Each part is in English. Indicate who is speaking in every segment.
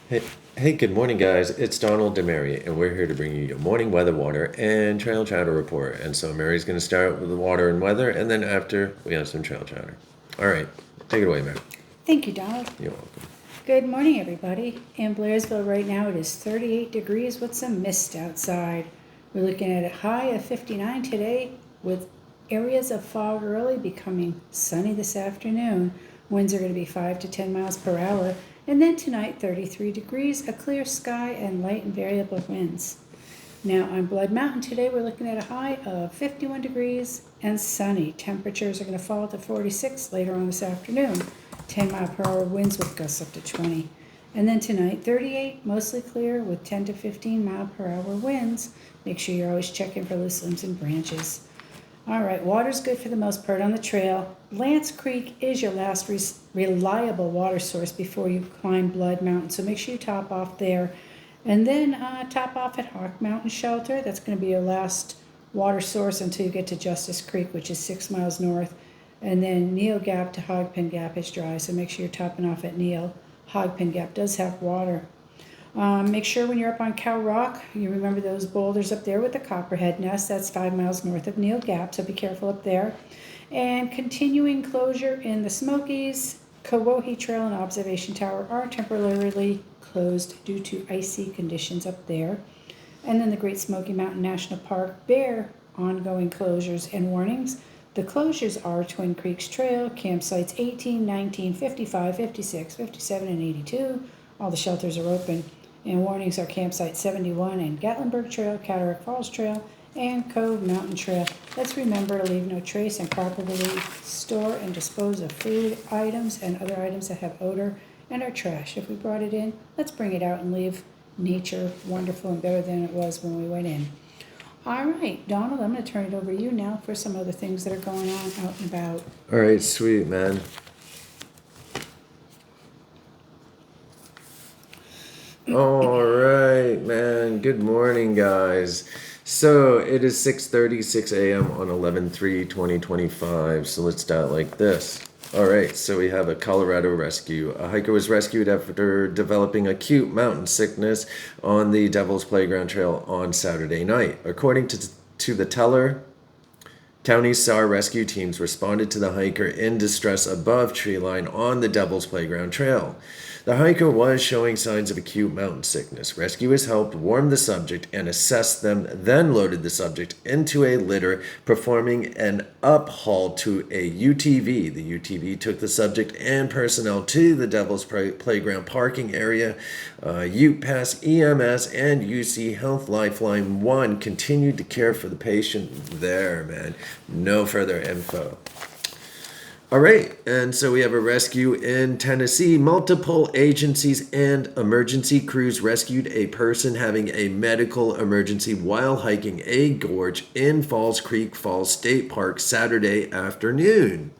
Speaker 1: Hey, hey, good morning, guys. It's Donald DeMary, and we're here to bring you your morning weather, water, and trail chatter report. And so Mary's going to start with the water and weather, and then after we have some trail chatter. All right, take it away, Mary.
Speaker 2: Thank you, Donald.
Speaker 1: You're welcome.
Speaker 2: Good morning, everybody. In Blairsville right now it is 38 degrees with some mist outside. We're looking at a high of 59 today with areas of fog early becoming sunny this afternoon. Winds are going to be 5 to 10 miles per hour. And then tonight 33 degrees, a clear sky, and light and variable winds. Now on Blood Mountain today we're looking at a high of 51 degrees and sunny. Temperatures are going to fall to 46 later on this afternoon. 10-mile-per-hour winds with gusts up to 20. And then tonight 38, mostly clear with 10 to 15-mile-per-hour winds. Make sure you're always checking for loose limbs and branches. All right, water's good for the most part on the trail. Lance Creek is your last reliable water source before you climb Blood Mountain, so make sure you top off there. And then top off at Hawk Mountain Shelter. That's going to be your last water source until you get to Justice Creek, which is 6 miles north. And then Neil Gap to Hogpen Gap is dry, so make sure you're topping off at Neil. Hogpen Gap does have water. Make sure when you're up on Cow Rock, you remember those boulders up there with the copperhead nest. That's 5 miles north of Neil Gap, so be careful up there. And continuing closure in the Smokies, Kawohe Trail and Observation Tower are temporarily closed due to icy conditions up there. And then the Great Smoky Mountain National Park bear ongoing closures and warnings. The closures are Twin Creeks Trail, campsites 18, 19, 55, 56, 57, and 82. All the shelters are open. And warnings are campsite 71 and Gatlinburg Trail, Cataract Falls Trail, and Cove Mountain Trail. Let's remember to leave no trace and properly store and dispose of food items and other items that have odor and are trash. If we brought it in, let's bring it out and leave nature wonderful and better than it was when we went in. All right, Donald, I'm going to turn it over to you now for some other things that are going on out and about.
Speaker 1: All right, sweet, man. All right, man. Good morning, guys. So it is 6:36 a.m. on 11/3/2025. So let's start like this. All right, so we have a Colorado rescue. A hiker was rescued after developing acute mountain sickness on the Devil's Playground Trail on Saturday night. According to the teller, County SAR rescue teams responded to the hiker in distress above tree line on the Devil's Playground Trail. The hiker was showing signs of acute mountain sickness. Rescuers helped warm the subject and assess them, then loaded the subject into a litter, performing an uphaul to a UTV. The UTV took the subject and personnel to the Devil's Playground parking area. Ute Pass EMS and UC Health Lifeline 1 continued to care for the patient there, man. No further info. All right, and so we have a rescue in Tennessee. Multiple agencies and emergency crews rescued a person having a medical emergency while hiking a gorge in Falls Creek Falls State Park Saturday afternoon.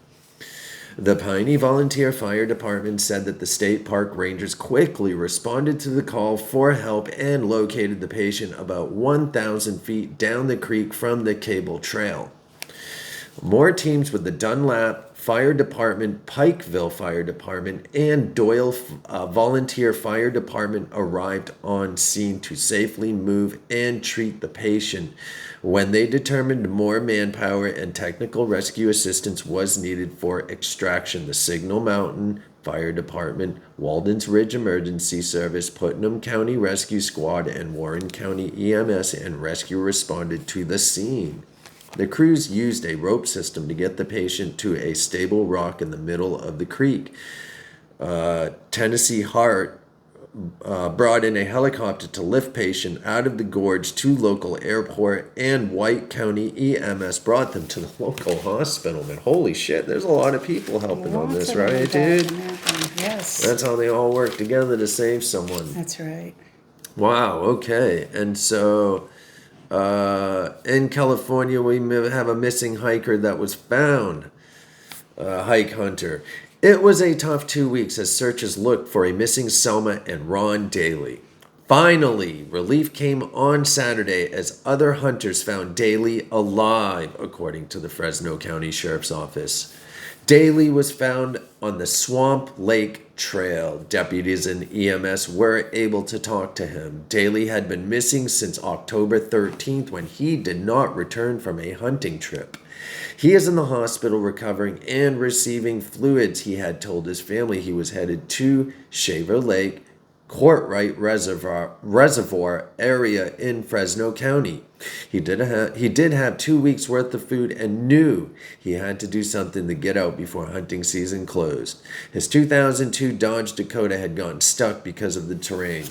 Speaker 1: The Piney Volunteer Fire Department said that the state park rangers quickly responded to the call for help and located the patient about 1,000 feet down the creek from the cable trail. More teams with the Dunlap Fire Department, Pikeville Fire Department, and Doyle Volunteer Fire Department arrived on scene to safely move and treat the patient. When they determined more manpower and technical rescue assistance was needed for extraction, the Signal Mountain Fire Department, Walden's Ridge Emergency Service, Putnam County Rescue Squad, and Warren County EMS and Rescue responded to the scene. The crews used a rope system to get the patient to a stable rock in the middle of the creek. Tennessee Heart brought in a helicopter to lift patient out of the gorge to local airport, and White County EMS brought them to the local hospital. Man, holy shit, there's a lot of people helping on this, right, dude?
Speaker 2: Yes.
Speaker 1: That's how they all work together to save someone.
Speaker 2: That's right.
Speaker 1: Wow, okay. And so in California, we have a missing hiker that was found, hike hunter. It was a tough 2 weeks as searchers looked for a missing Selma and Ron Daly. Finally, relief came on Saturday as other hunters found Daly alive, according to the Fresno County Sheriff's Office. Daly was found on the Swamp Lake Trail. Deputies and EMS were able to talk to him. Daly had been missing since October 13th when he did not return from a hunting trip. He is in the hospital recovering and receiving fluids. He had told his family he was headed to Shaver Lake, Courtright Reservoir area in Fresno County. He did have 2 weeks worth of food and knew he had to do something to get out before hunting season closed. His 2002 Dodge Dakota had gotten stuck because of the terrain.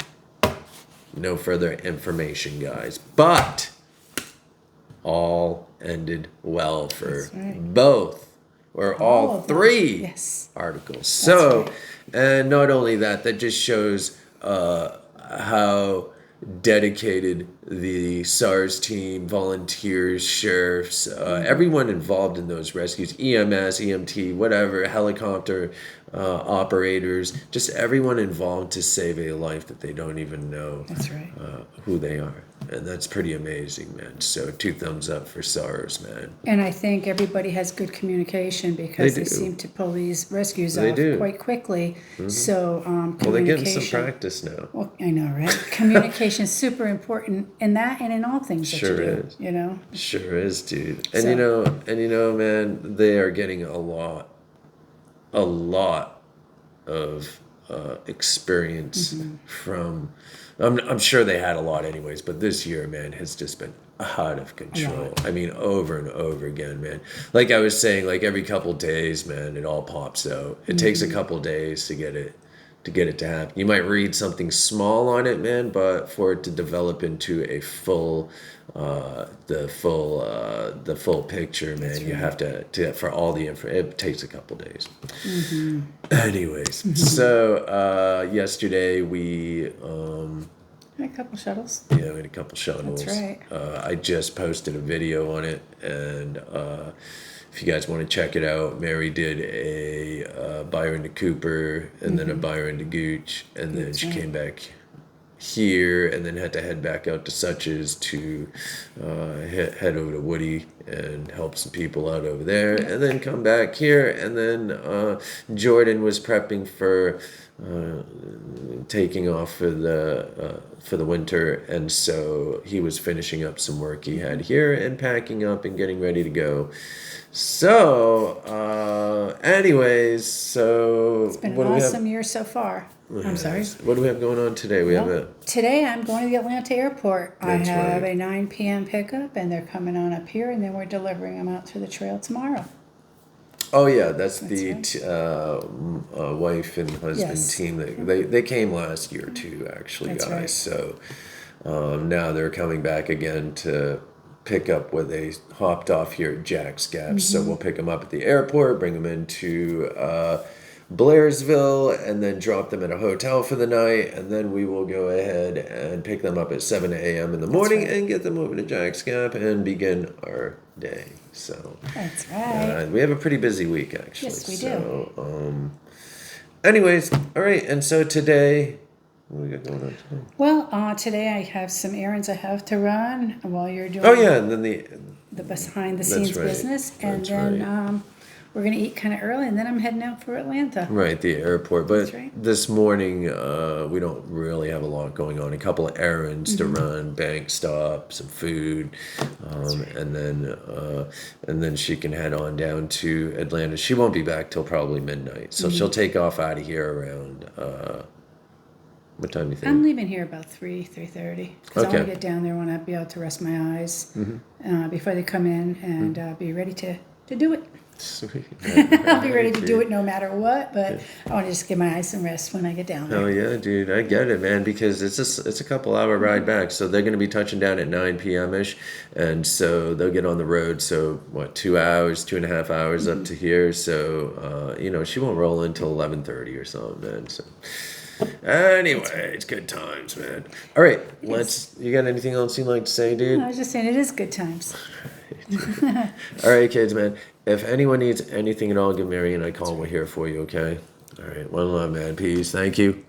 Speaker 1: No further information, guys. But all ended well for both or all three articles. So, and not only that, that just shows how dedicated the SARS team, volunteers, sheriffs, everyone involved in those rescues, EMS, EMT, whatever, helicopter operators, just everyone involved to save a life that they don't even know who they are. And that's pretty amazing, man. So 2 thumbs up for SARS, man.
Speaker 2: And I think everybody has good communication because they seem to pull these rescues off quite quickly. So communication.
Speaker 1: Well, they're getting some practice now.
Speaker 2: Well, I know, right? Communication is super important in that and in all things that you do.
Speaker 1: Sure is.
Speaker 2: You know?
Speaker 1: Sure is, dude. And you know, man, they are getting a lot of experience from. I'm sure they had a lot anyways, but this year, man, has just been out of control. I mean, over and over again, man. Like I was saying, like every couple days, man, it all pops out. It takes a couple days to get it to happen. You might read something small on it, man, but for it to develop into a full the full picture, man, you have to for all the info. It takes a couple days. Anyways, so yesterday we
Speaker 2: a couple shuttles.
Speaker 1: yeah, we had a couple shuttles.
Speaker 2: That's right.
Speaker 1: I just posted a video on it, and if you guys want to check it out, Mary did a Byron to Cooper, and then a Byron to Gooch, and then she came back here, and then had to head back out to Suches to head over to Woody and help some people out over there, and then come back here, and then Jordan was prepping for taking off for the winter, and so he was finishing up some work he had here and packing up and getting ready to go. So anyways, so
Speaker 2: It's been an awesome year so far. I'm sorry.
Speaker 1: What do we have going on today?
Speaker 2: Today I'm going to the Atlanta airport.
Speaker 1: That's
Speaker 2: I have
Speaker 1: right.
Speaker 2: a 9 p.m. pickup, and they're coming on up here, and then we're delivering them out to the trail tomorrow.
Speaker 1: Oh yeah, that's the wife and husband team that they came last year too, actually,
Speaker 2: That's
Speaker 1: guys.
Speaker 2: right.
Speaker 1: So now they're coming back again to pick up where they hopped off here at Jack's Gap. So we'll pick them up at the airport, bring them into Blairsville, and then drop them at a hotel for the night, and then we will go ahead and pick them up at 7 a.m. in the morning and get them over to Jack's Gap and begin our day. So
Speaker 2: That's right.
Speaker 1: we have a pretty busy week, actually.
Speaker 2: Yes, we
Speaker 1: do. Anyways, all right, and so today, what do we got going on today?
Speaker 2: Well, today I have some errands I have to run while you're doing
Speaker 1: Oh yeah, and then
Speaker 2: the behind the scenes
Speaker 1: right.
Speaker 2: business, and
Speaker 1: That's
Speaker 2: then we're gonna eat kind of early, and then I'm heading out for Atlanta.
Speaker 1: right, the airport. But
Speaker 2: That's right.
Speaker 1: this morning, we don't really have a lot going on. A couple of errands to run, bank stop, some food, and then she can head on down to Atlanta. She won't be back till probably midnight, so she'll take off out of here around. What time do you think?
Speaker 2: I'm leaving here about 3:30 because I want
Speaker 1: Okay.
Speaker 2: to get down there. I want to be able to rest my eyes before they come in and be ready to do it.
Speaker 1: Sweet.
Speaker 2: I'll be ready to do it no matter what, but I want to just give my eyes some rest when I get down there.
Speaker 1: Oh yeah, dude, I get it, man, because it's a couple hour ride back, so they're gonna be touching down at 9 p.m. ish, and so they'll get on the road. So what, 2 hours, 2.5 hours up to here. So she won't roll until 11:30 or something, man. So anyway, it's good times, man. All right, You got anything else you'd like to say, dude?
Speaker 2: I was just saying it is good times.
Speaker 1: All right, kids, man. If anyone needs anything at all, give Mary and I a call. We're here for you, okay? All right, one love, man. Peace. Thank you.